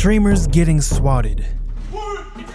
Streamers getting swatted. Put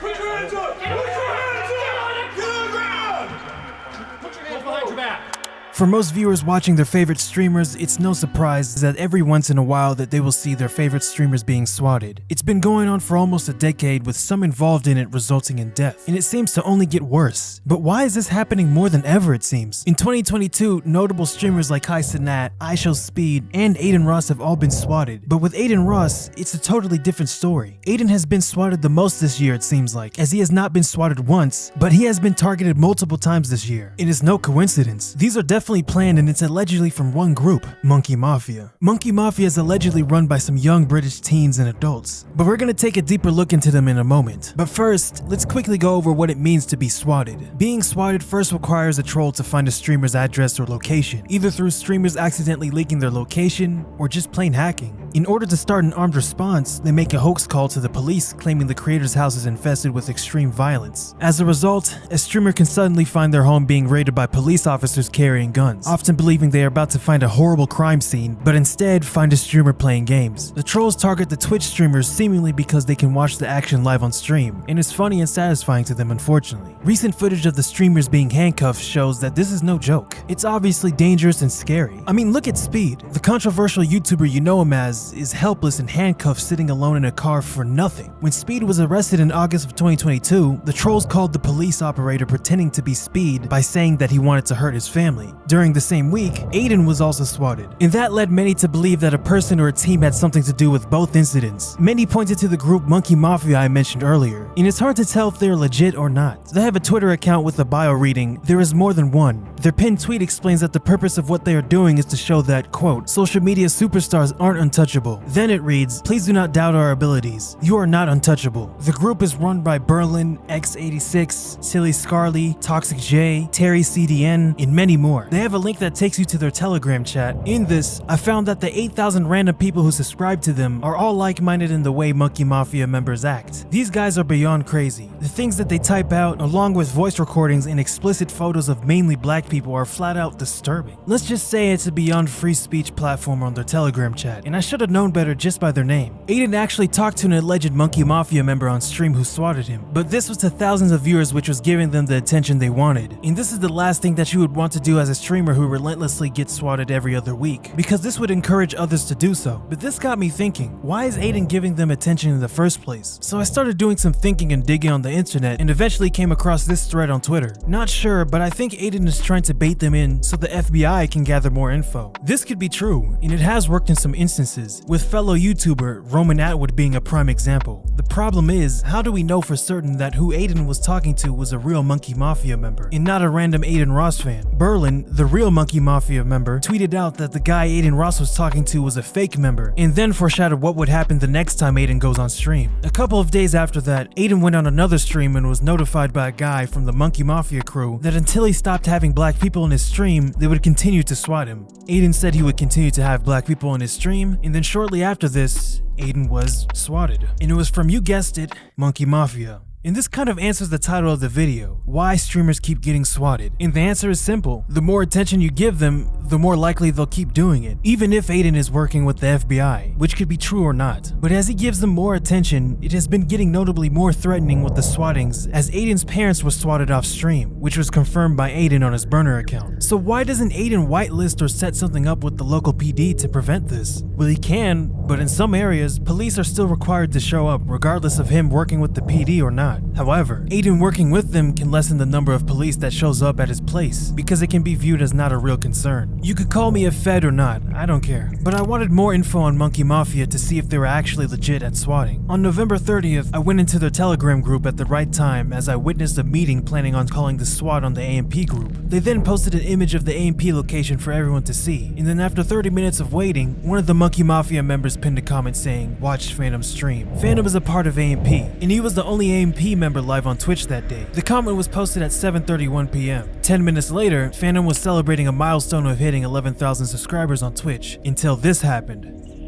your hands up! Put your hands up! Get on the ground! Put your hands behind your back. For most viewers watching their favorite streamers, it's no surprise that every once in a while that they will see their favorite streamers being swatted. It's been going on for almost a decade, with some involved in it resulting in death, and it seems to only get worse. But why is this happening more than ever, it seems? In 2022, notable streamers like Kai Cenat, IShowSpeed, and Adin Ross have all been swatted. But with Adin Ross, it's a totally different story. Adin has been swatted the most this year, it seems like, as he has not been swatted once, but he has been targeted multiple times this year. It is no coincidence. These are definitely planned, and it's allegedly from one group, Monkey Mafia. Monkey Mafia is allegedly run by some young British teens and adults, but we're gonna take a deeper look into them in a moment. But first, let's quickly go over what it means to be swatted. Being swatted first requires a troll to find a streamer's address or location, either through streamers accidentally leaking their location or just plain hacking. In order to start an armed response, they make a hoax call to the police claiming the creator's house is infested with extreme violence. As a result, a streamer can suddenly find their home being raided by police officers carrying guns, often believing they are about to find a horrible crime scene, but instead find a streamer playing games. The trolls target the Twitch streamers seemingly because they can watch the action live on stream, and it's funny and satisfying to them, unfortunately. Recent footage of the streamers being handcuffed shows that this is no joke. It's obviously dangerous and scary. I mean, look at Speed. The controversial YouTuber you know him as is helpless and handcuffed sitting alone in a car for nothing. When Speed was arrested in August of 2022, the trolls called the police operator pretending to be Speed by saying that he wanted to hurt his family. During the same week, Adin was also swatted, and that led many to believe that a person or a team had something to do with both incidents. Many pointed to the group Monkey Mafia I mentioned earlier, and it's hard to tell if they're legit or not. They have a Twitter account with a bio reading, "There is more than one." Their pinned tweet explains that the purpose of what they are doing is to show that, quote, social media superstars aren't untouchable. Then it reads, "Please do not doubt our abilities. You are not untouchable." The group is run by Berlin, X86, Silly Scarly, Toxic J, Terry CDN, and many more. They have a link that takes you to their Telegram chat. In this, I found that the 8,000 random people who subscribe to them are all like-minded in the way Monkey Mafia members act. These guys are beyond crazy. The things that they type out, along with voice recordings and explicit photos of mainly black people, are flat out disturbing. Let's just say it's a beyond free speech platform on their Telegram chat, and I should have known better just by their name. Adin actually talked to an alleged Monkey Mafia member on stream who swatted him, but this was to thousands of viewers, which was giving them the attention they wanted. And this is the last thing that you would want to do as a streamer who relentlessly gets swatted every other week, because this would encourage others to do so. But this got me thinking, why is Adin giving them attention in the first place? So I started doing some thinking and digging on the internet, and eventually came across this thread on Twitter. Not sure, but I think Adin is trying to bait them in so the FBI can gather more info. This could be true, and it has worked in some instances, with fellow YouTuber Roman Atwood being a prime example. The problem is, how do we know for certain that who Adin was talking to was a real Monkey Mafia member, and not a random Adin Ross fan? Berlin, the real Monkey Mafia member, tweeted out that the guy Adin Ross was talking to was a fake member, and then foreshadowed what would happen the next time Adin goes on stream. A couple of days after that, Adin went on another stream and was notified by a guy from the Monkey Mafia crew that until he stopped having black people in his stream, they would continue to swat him. Adin said he would continue to have black people in his stream, and then shortly after this, Adin was swatted. And it was from, you guessed it, Monkey Mafia. And this kind of answers the title of the video, why streamers keep getting swatted. And the answer is simple. The more attention you give them, the more likely they'll keep doing it, even if Adin is working with the FBI, which could be true or not. But as he gives them more attention, it has been getting notably more threatening with the swattings, as Adin's parents were swatted off stream, which was confirmed by Adin on his burner account. So why doesn't Adin whitelist or set something up with the local PD to prevent this? Well, he can, but in some areas, police are still required to show up regardless of him working with the PD or not. However, Adin working with them can lessen the number of police that shows up at his place, because it can be viewed as not a real concern. You could call me a fed or not, I don't care. But I wanted more info on Monkey Mafia to see if they were actually legit at swatting. On November 30th, I went into their Telegram group at the right time as I witnessed a meeting planning on calling the SWAT on the AMP group. They then posted an image of the AMP location for everyone to see, and then after 30 minutes of waiting, one of the Monkey Mafia members pinned a comment saying, "Watch Phantom stream." Phantom is a part of AMP, and he was the only AMP member live on Twitch that day. The comment was posted at 7:31 p.m. 10 minutes later, Phantom was celebrating a milestone of hitting 11,000 subscribers on Twitch, until this happened.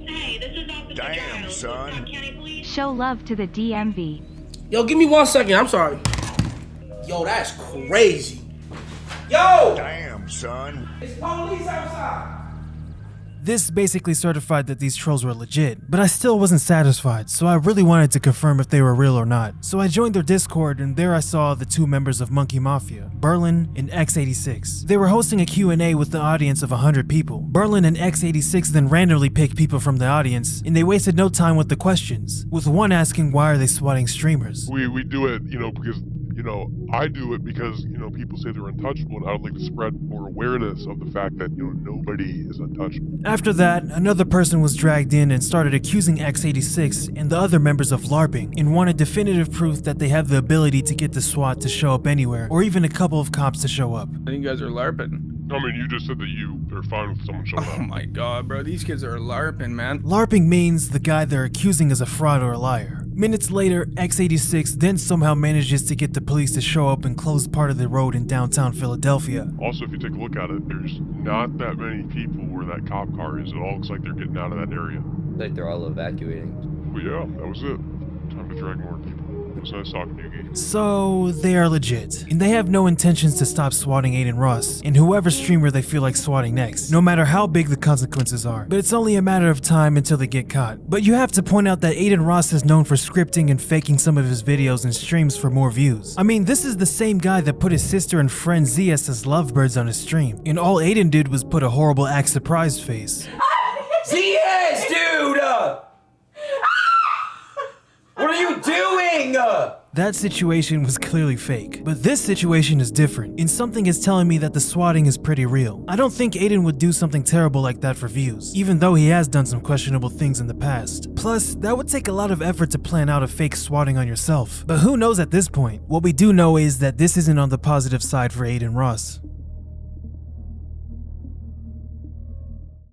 Hey, this is Officer Damn, Giles, son. County Police. Show love to the DMV. Yo, give me 1 second. I'm sorry. Yo, that's crazy. Yo! Damn, son. It's police outside. This basically certified that these trolls were legit, but I still wasn't satisfied, so I really wanted to confirm if they were real or not. So I joined their Discord, and there I saw the two members of Monkey Mafia, Berlin and X86. They were hosting a Q&A with the audience of 100 people. Berlin and X86 then randomly picked people from the audience, and they wasted no time with the questions, with one asking why are they swatting streamers. We do it, because, I do it because, people say they're untouchable, and I would like to spread more awareness of the fact that, nobody is untouchable. After that, another person was dragged in and started accusing X86 and the other members of LARPing, and wanted definitive proof that they have the ability to get the SWAT to show up anywhere, or even a couple of cops to show up. I think you guys are LARPing. I mean, you just said that you are fine with someone showing Oh up. my god, bro. These kids are LARPing, man. LARPing means the guy they're accusing is a fraud or a liar. Minutes later, X86 then somehow manages to get the police to show up and close part of the road in downtown Philadelphia. Also, if you take a look at it, there's not that many people where that cop car is. It all looks like they're getting out of that area. Like they're all evacuating. But yeah, that was it. Time to drag more people. It was nice talking to you, Geek. So, they are legit, and they have no intentions to stop swatting Aiden Ross, and whoever streamer they feel like swatting next, no matter how big the consequences are. But it's only a matter of time until they get caught. But you have to point out that Aiden Ross is known for scripting and faking some of his videos and streams for more views. I mean, this is the same guy that put his sister and friend ZS as lovebirds on his stream, and all Aiden did was put a horrible act surprised face. ZS, dude! What are you doing? That situation was clearly fake, but this situation is different, and something is telling me that the swatting is pretty real. I don't think Aiden would do something terrible like that for views, even though he has done some questionable things in the past. Plus, that would take a lot of effort to plan out a fake swatting on yourself. But who knows at this point? What we do know is that this isn't on the positive side for Aiden Ross.